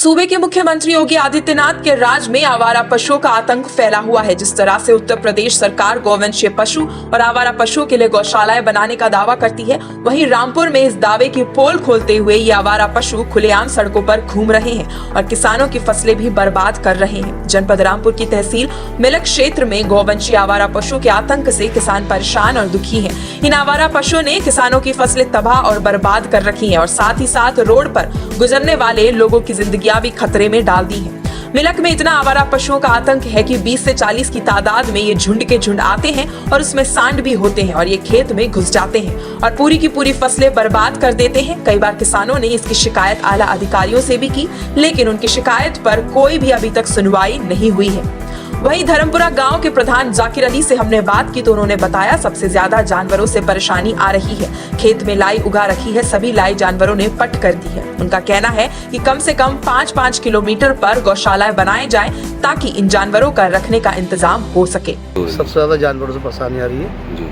सूबे के मुख्यमंत्री योगी आदित्यनाथ के राज में आवारा पशुओं का आतंक फैला हुआ है। जिस तरह से उत्तर प्रदेश सरकार गौवंशीय पशु और आवारा पशुओं के लिए गौशालाएं बनाने का दावा करती है, वहीं रामपुर में इस दावे की पोल खोलते हुए ये आवारा पशु खुलेआम सड़कों पर घूम रहे हैं और किसानों की फसलें भी बर्बाद कर रहे हैं। जनपद रामपुर की तहसील मिलक क्षेत्र में गौवंशीय आवारा पशुओं के आतंक से किसान परेशान और दुखी हैं। इन आवारा पशुओं ने किसानों की फसलें तबाह और बर्बाद कर रखी हैं और साथ ही साथ रोड पर गुजरने वाले लोगों की जिंदगियां भी खतरे में डाल दी हैं। मिलक में इतना आवारा पशुओं का आतंक है कि 20 से 40 की तादाद में ये झुंड के झुंड आते हैं और उसमें सांड भी होते हैं और ये खेत में घुस जाते हैं और पूरी की पूरी फसलें बर्बाद कर देते हैं। कई बार किसानों ने इसकी शिकायत आला अधिकारियों से भी की, लेकिन उनकी शिकायत पर कोई भी अभी तक सुनवाई नहीं हुई है। वहीं धर्मपुरा गांव के प्रधान जाकिर अली से हमने बात की तो उन्होंने बताया सबसे ज्यादा जानवरों से परेशानी आ रही है। खेत में लाई उगा रखी है, सभी लाई जानवरों ने पट कर दी है। उनका कहना है कि कम से कम 5-5 किलोमीटर पर गौशालाएं बनाए जाएं ताकि इन जानवरों का रखने का इंतजाम हो सके। सबसे ज्यादा जानवरों से परेशानी आ रही है जी।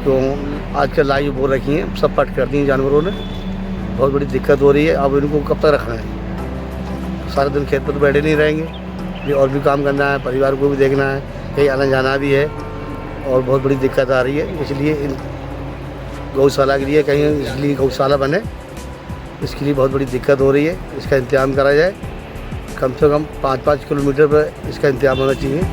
तो आजकल लाई बो रखी है, सब पट कर दी जानवरों ने, बहुत बड़ी दिक्कत हो रही है। अब इनको कब तक रखना है? सारा दिन खेत पर तो बैठे नहीं रहेंगे, और भी काम करना है, परिवार को भी देखना है, कहीं आना जाना भी है और बहुत बड़ी दिक्कत आ रही है। इसलिए इन गौशाला के लिए कहीं इसलिए गौशाला बने, इसके लिए बहुत बड़ी दिक्कत हो रही है। इसका इंतजाम करा जाए, कम से कम 5-5 किलोमीटर पर इसका इंतजाम होना चाहिए।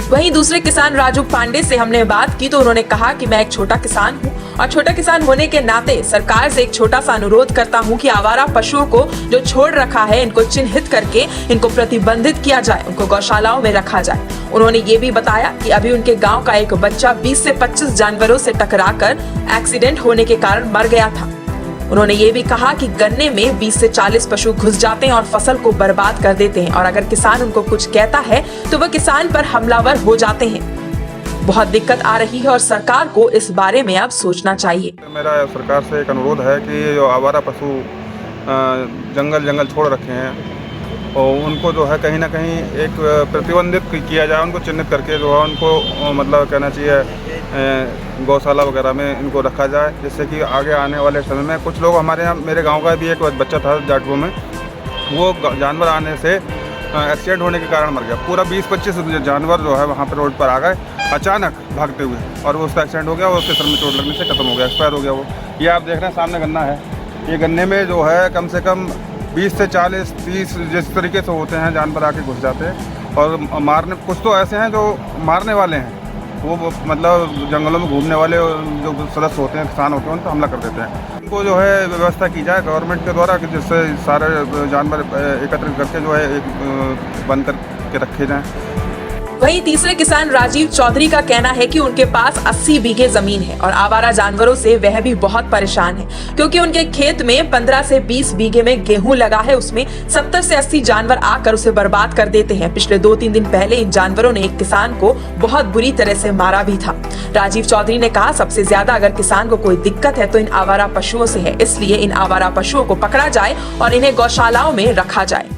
वहीं दूसरे किसान राजू पांडे से हमने बात की तो उन्होंने कहा कि मैं एक छोटा किसान हूं और छोटा किसान होने के नाते सरकार से एक छोटा सा अनुरोध करता हूं कि आवारा पशुओं को जो छोड़ रखा है इनको चिन्हित करके इनको प्रतिबंधित किया जाए, उनको गौशालाओं में रखा जाए। उन्होंने ये भी बताया कि अभी उनके गाँव का एक बच्चा 20 से 25 जानवरों से टकराकर एक्सीडेंट होने के कारण मर गया था। उन्होंने ये भी कहा कि गन्ने में 20 से 40 पशु घुस जाते हैं और फसल को बर्बाद कर देते हैं और अगर किसान उनको कुछ कहता है तो वह किसान पर हमलावर हो जाते हैं। बहुत दिक्कत आ रही है और सरकार को इस बारे में अब सोचना चाहिए। मेरा सरकार से एक अनुरोध है कि ये जो आवारा पशु जंगल छोड़ रखे हैं और उनको जो है कहीं ना कहीं एक प्रतिबंधित किया जाए, उनको चिन्हित करके जो है उनको मतलब कहना चाहिए गौशाला वगैरह में इनको रखा जाए, जिससे कि आगे आने वाले समय में कुछ लोग हमारे यहाँ, मेरे गांव का भी एक बच्चा था जाटवो में, वो जानवर आने से एक्सीडेंट होने के कारण मर गया। पूरा 20-25 जानवर जो है वहाँ पर रोड पर आ गए अचानक भागते हुए और वो उसका एक्सीडेंट हो गया और उसके सर में चोट लगने से खत्म हो गया, एक्सपायर हो गया वो। ये आप देख रहे हैं सामने गन्ना है, ये गन्ने में जो है कम से कम 20 से 40-30 जिस तरीके से होते हैं जानवर आके घुस जाते हैं और मारने, कुछ तो ऐसे हैं जो मारने वाले हैं, वो मतलब जंगलों में घूमने वाले जो सदस्य होते हैं, किसान होते हैं, उन पर हमला कर देते हैं। उनको जो है व्यवस्था की जाए गवर्नमेंट के द्वारा कि जिससे सारे जानवर एकत्र करके जो है बंद करके रखे जाएं। वहीं तीसरे किसान राजीव चौधरी का कहना है कि उनके पास 80 बीघे जमीन है और आवारा जानवरों से वह भी बहुत परेशान है क्योंकि उनके खेत में 15 से 20 बीघे में गेहूं लगा है, उसमें 70 से 80 जानवर आकर उसे बर्बाद कर देते हैं। पिछले 2-3 दिन पहले इन जानवरों ने एक किसान को बहुत बुरी तरह से मारा भी था। राजीव चौधरी ने कहा सबसे ज्यादा अगर किसान को कोई दिक्कत है तो इन आवारा पशुओं से है, इसलिए इन आवारा पशुओं को पकड़ा जाए और इन्हें गौशालाओं में रखा जाए।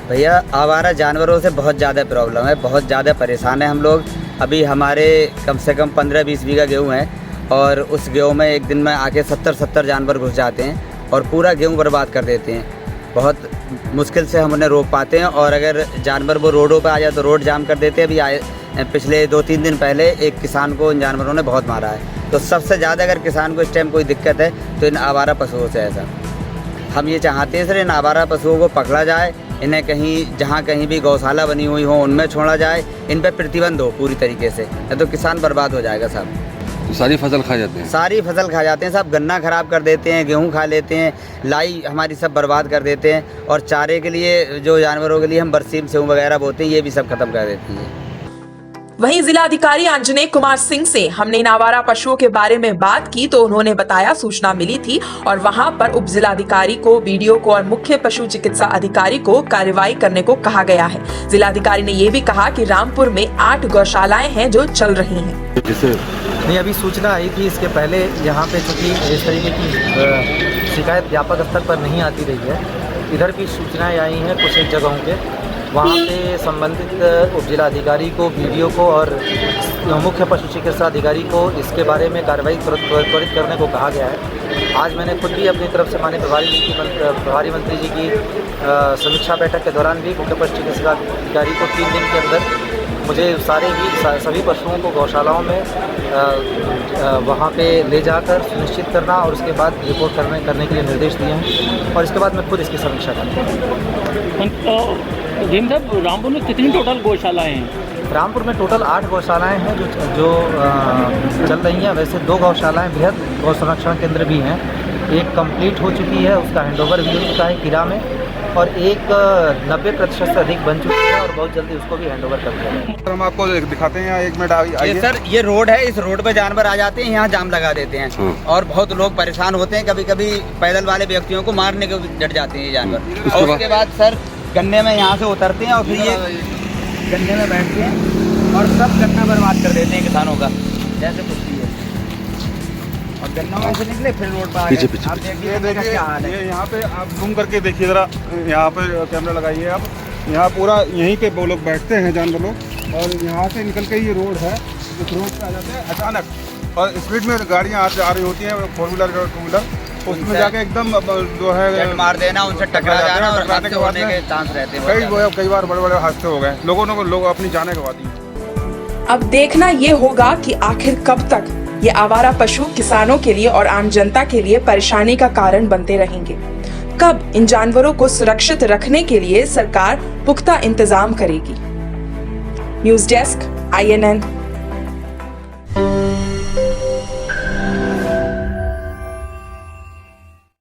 भैया आवारा जानवरों से बहुत ज़्यादा प्रॉब्लम है, बहुत ज़्यादा परेशान है हम लोग। अभी हमारे कम से कम 15-20 बीघा गेहूँ है और उस गेहूँ में एक दिन में आके 70 जानवर घुस जाते हैं और पूरा गेहूँ बर्बाद कर देते हैं। बहुत मुश्किल से हम उन्हें रोक पाते हैं और अगर जानवर वो रोडों पर आ जाए तो रोड जाम कर देते हैं। अभी पिछले 2-3 दिन पहले एक किसान को इन जानवरों ने बहुत मारा है। तो सबसे ज़्यादा अगर किसान को इस टाइम कोई दिक्कत है तो इन आवारा पशुओं से। ऐसा हम ये चाहते हैं सर, इन आवारा पशुओं को पकड़ा जाए, इन्हें कहीं जहाँ कहीं भी गौशाला बनी हुई हो उनमें छोड़ा जाए, इन पर प्रतिबंध हो पूरी तरीके से, नहीं तो किसान बर्बाद हो जाएगा साहब। सारी फसल खा जाते हैं, सारी फसल खा जाते हैं साहब, गन्ना खराब कर देते हैं, गेहूं खा लेते हैं, लाई हमारी सब बर्बाद कर देते हैं और चारे के लिए जो जानवरों के लिए हम बरसीम सेऊ वगैरह बोते हैं ये भी सब खत्म कर देती है। वहीं जिला अधिकारी आंजनेय कुमार सिंह से हमने इन आवारा पशुओं के बारे में बात की तो उन्होंने बताया सूचना मिली थी और वहां पर उप जिलाधिकारी को, बीडीओ को और मुख्य पशु चिकित्सा अधिकारी को कार्रवाई करने को कहा गया है। जिलाधिकारी ने ये भी कहा कि रामपुर में 8 गौशालाएं हैं जो चल रही हैं। नहीं, अभी सूचना आई थी, इसके पहले यहाँ पे चूँकि इस तरीके की शिकायत व्यापक स्तर पर नहीं आती रही है, इधर भी सूचनाएँ आई हैं कुछ एक जगहों के, वहाँ पे संबंधित उप जिलाधिकारी को, बीडीओ को और मुख्य पशु चिकित्सा अधिकारी को इसके बारे में कार्रवाई त्वरित करने को कहा गया है। आज मैंने खुद भी अपनी तरफ से माननीय प्रभारी मंत्री जी की समीक्षा बैठक के दौरान भी मुख्य पशु चिकित्सा अधिकारी को 3 दिन के अंदर मुझे सभी पशुओं को गौशालाओं में वहाँ पे ले जाकर सुनिश्चित करना और उसके बाद रिपोर्ट करने के लिए निर्देश दिए हैं और इसके बाद मैं खुद इसकी समीक्षा करूँगा। जिन साहब, रामपुर में कितनी टोटल गौशालाएँ हैं? रामपुर में टोटल 8 गौशालाएँ हैं जो चल रही हैं। वैसे 2 गौशालाएँ बृहद गौ संरक्षण केंद्र भी हैं। एक कंप्लीट हो चुकी है, उसका हैंडओवर भी हो चुका है किरा में, और एक 90% से अधिक बन चुकी है और बहुत जल्दी उसको भी हैंडओवर कर दिया जाएगा। हम आपको दिखाते हैं, 1 मिनट आइए। ये सर, ये रोड है, इस रोड पे जानवर आ जाते हैं, यहाँ जाम लगा देते हैं और बहुत लोग परेशान होते हैं। कभी कभी पैदल वाले व्यक्तियों को मारने को डट जाते हैं ये जानवर। और उसके बाद सर गन्ने में यहाँ से उतरते हैं और फिर ये गन्ने में बैठते हैं और सब गन्ना बर्बाद कर देते हैं किसानों का, जैसे कुछ भी है। और गन्ना में से निकले फिर रोड पर आ गए। आप देखिए क्या हाल है। ये यहाँ पे आप जूम करके देखिए ज़रा, यहाँ पे कैमरा लगाइए आप। यहाँ पूरा यहीं पे वो लोग बैठते हैं जानवर लोग, और यहाँ से निकल के ये रोड है, इस रोड पे आ जाते हैं अचानक, और स्पीड में गाड़ियाँ आ रही होती हैं, 4 व्हीलर 2 व्हीलर, उसमें जाके एकदम जो है मार देना, उनसे टकरा जाना और हादसे होने के चांस रहते हैं। कई बार बड़े बड़े हादसे हो गए, लोग अपनी जाने गंवा दी। अब देखना ये होगा कि आखिर कब तक ये आवारा पशु किसानों के लिए और आम जनता के लिए परेशानी का कारण बनते रहेंगे। कब इन जानवरों को सुरक्षित रखने के लिए सरकार पुख्ता इंतजाम करेगी। News desk, INN।